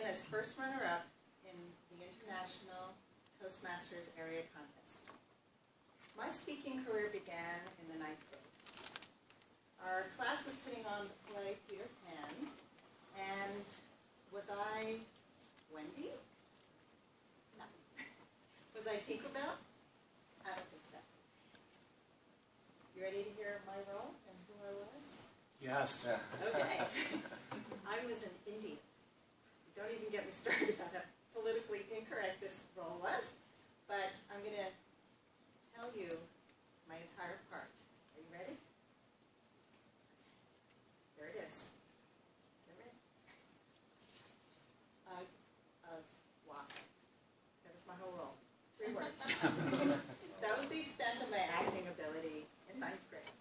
as first runner-up in the International Toastmasters Area Contest. My speaking career began in the 9th grade. Our class was putting on the play Peter Pan, and was I Wendy? No. Was I Tinkerbell? I don't think so. You ready to hear my role and who I was? Yes. Okay. I was an Indian. Don't even get me started about how politically incorrect this role was, but I'm going to tell you my entire part. Are you ready? There it is. Get ready. Walk. That was my whole role. 3 words. That was the extent of my acting ability in 9th grade.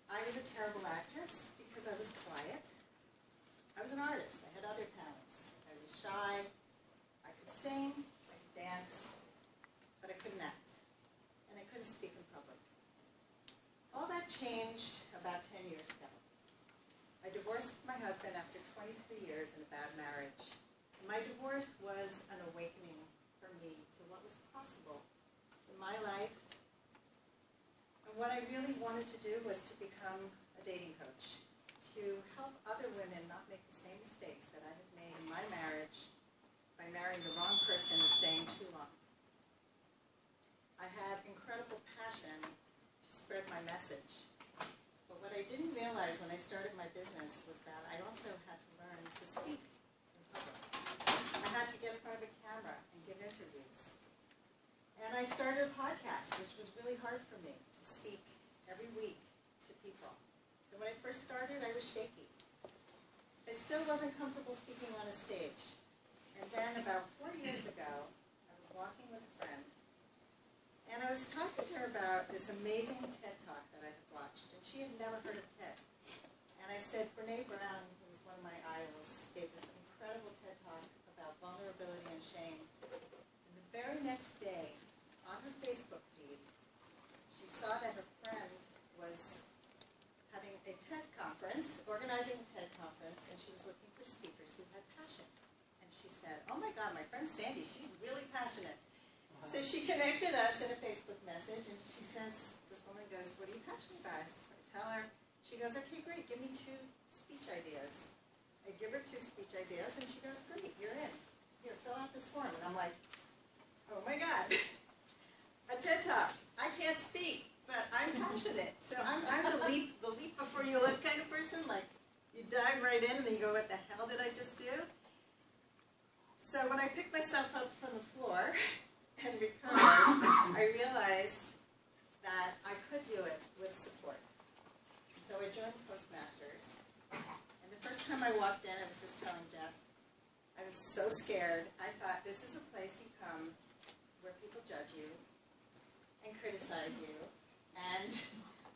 I was a terrible actress because I was quiet. I was an artist. I had other talents. I was shy. I could sing. I could dance. But I couldn't act. And I couldn't speak in public. All that changed about 10 years ago. I divorced my husband after 23 years in a bad marriage. And my divorce was an awakening for me to what was possible in my life. And what I really wanted to do was to become a dating coach, to help other women not make the same mistakes that I had made in my marriage by marrying the wrong person and staying too long. I had incredible passion to spread my message. But what I didn't realize when I started my business was that I also had to learn to speak in public. I had to get in front of a camera and give interviews. And I started a podcast, which was really hard for me to speak every week to people. And when I first started, I was shaky. I still wasn't comfortable speaking on a stage. And then about 4 years ago, I was walking with a friend, and I was talking to her about this amazing TED Talk that I had watched, and she had never heard of TED. And I said, Brene Brown, who was one of my idols, gave this incredible TED Talk about vulnerability and shame. And the very next day, on her Facebook feed, she saw that her friend was having a TED conference, organizing a TED conference, and she was looking for speakers who had passion. And she said, oh my God, my friend Sandy, she's really passionate. So she connected us in a Facebook message, and she says, this woman goes, what are you passionate about? So I tell her, she goes, okay, great, give me 2 speech ideas. I give her 2 speech ideas, and she goes, great, you're in. Here, fill out this form. And I'm like, oh my God, a TED Talk. I can't speak, but I'm passionate. So I'm the leap before you look kind of person, like you dive right in and then you go, what the hell did I just do? So when I picked myself up from the floor and recovered, I realized that I could do it with support. And so I joined Toastmasters. And the first time I walked in, I was just telling Jeff, I was so scared. I thought, this is a place you come where people judge you and criticize you. And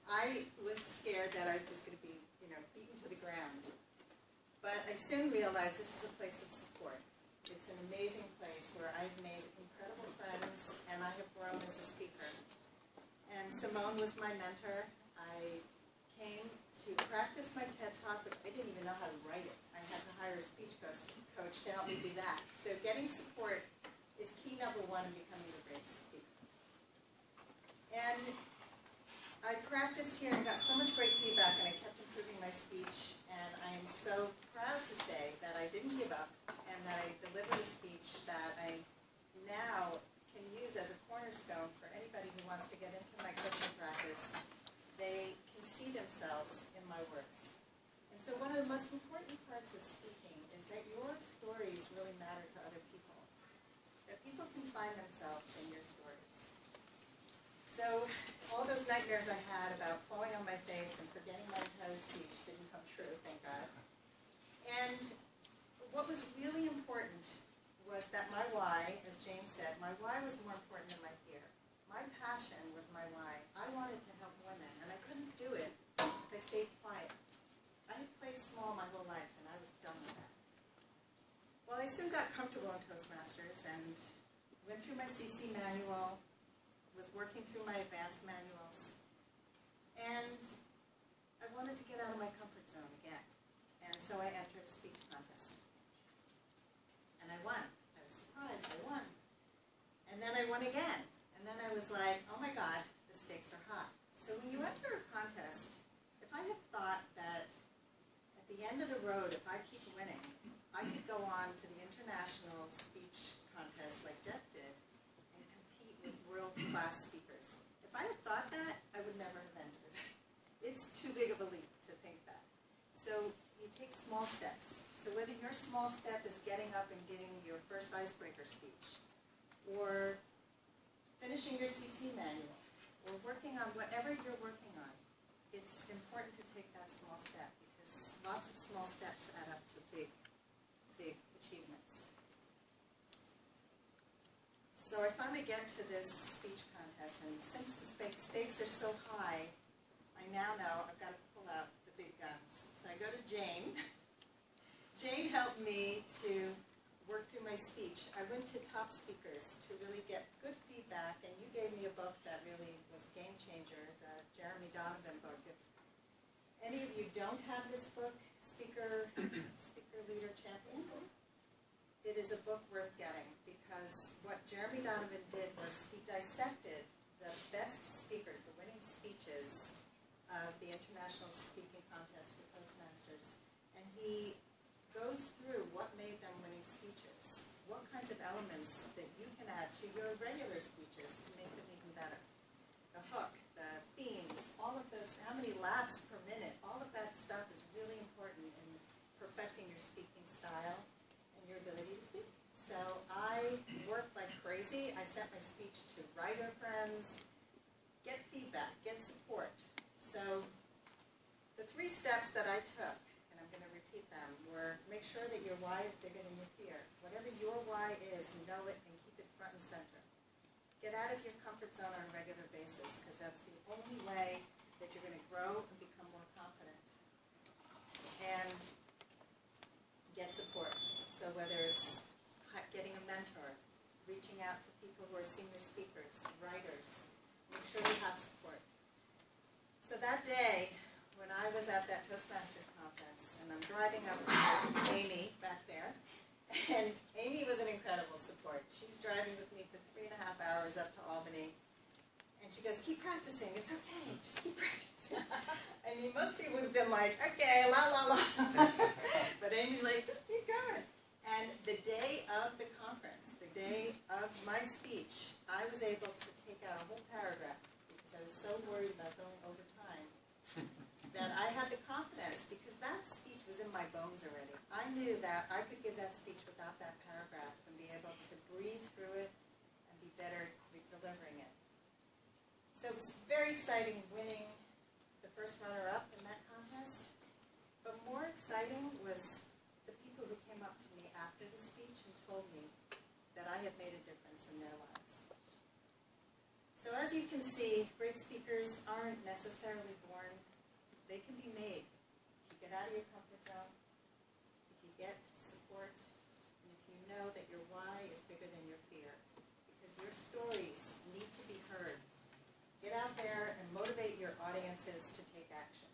I was scared that I was just going to be, beaten to the ground. But I soon realized this is a place of support. It's an amazing place where I've made incredible friends, and I have grown as a speaker. And Simone was my mentor. I came to practice my TED Talk, which I didn't even know how to write it. I had to hire a speech coach to help me do that. So getting support is key number 1 in becoming a great speaker. And I practiced here and got so much great feedback, and I kept improving my speech. And I am so proud to say that I didn't give up, and that I delivered a speech that I now can use as a cornerstone for anybody who wants to get into my coaching practice. They can see themselves in my works. And so one of the most important parts of speaking is that your stories really matter to other people. That people can find themselves in your stories. So all those nightmares I had about falling on my face and forgetting my entire speech didn't come true, thank God. And what was really important was that my why, as James said, my why was more important than my fear. My passion was my why. I wanted to help women, and I couldn't do it if I stayed quiet. I had played small my whole life, and I was done with that. Well, I soon got comfortable in Toastmasters and went through my CC manual, was working through my advanced manuals, and I wanted to get out of my comfort zone again. And so I entered a speech contest. won. I was surprised, I won. And then I won again. And then I was like, oh my God, the stakes are high. So when you enter a contest, if I had thought that at the end of the road, if I keep winning, I could go on to the international speech contest like Jeff did and compete with world-class speakers. If I had thought that, I would never have entered. It's too big of a leap to think that. So you take small steps. So whether your small step is getting up and giving your first icebreaker speech, or finishing your CC manual, or working on whatever you're working on, it's important to take that small step because lots of small steps add up to big, big achievements. So I finally get to this speech contest, and since the stakes are so high, I now know I've got to pull out the big guns. So I go to Jane. Jane helped me to work through my speech. I went to Top Speakers to really get good feedback, and you gave me a book that really was a game changer, the Jeremy Donovan book. If any of you don't have this book, Speaker Leader Champion, it is a book worth getting because what Jeremy Donovan did was he dissected the best speakers, the winning speeches of the International Speaking Contest for Toastmasters, and he goes through what made them winning speeches, what kinds of elements that you can add to your regular speeches to make them even better. The hook, the themes, all of those, how many laughs per minute, all of that stuff is really important in perfecting your speaking style and your ability to speak. So I worked like crazy. I sent my speech to writer friends, get feedback, get support. So the 3 steps that I took, them were make sure that your why is bigger than your fear. Whatever your why is, know it and keep it front and center. Get out of your comfort zone on a regular basis because that's the only way that you're going to grow and become more confident. And get support. So whether it's getting a mentor, reaching out to people who are senior speakers, writers, make sure you have support. So that day, when I was at that Toastmasters conference, and I'm driving up with Amy back there, and Amy was an incredible support. She's driving with me for 3.5 hours up to Albany, and she goes, keep practicing, it's okay, just keep practicing. I mean, most people would have been like, okay, la la la. But Amy's like, just keep going. And the day of the conference, the day of my speech, I was able to take out a whole paragraph because I was so worried about going over time. That I had the confidence because that speech was in my bones already. I knew that I could give that speech without that paragraph and be able to breathe through it and be better delivering it. So it was very exciting winning the first runner-up in that contest. But more exciting was the people who came up to me after the speech and told me that I had made a difference in their lives. So as you can see, great speakers aren't necessarily born. They can be made if you get out of your comfort zone, if you get support, and if you know that your why is bigger than your fear. Because your stories need to be heard. Get out there and motivate your audiences to take action.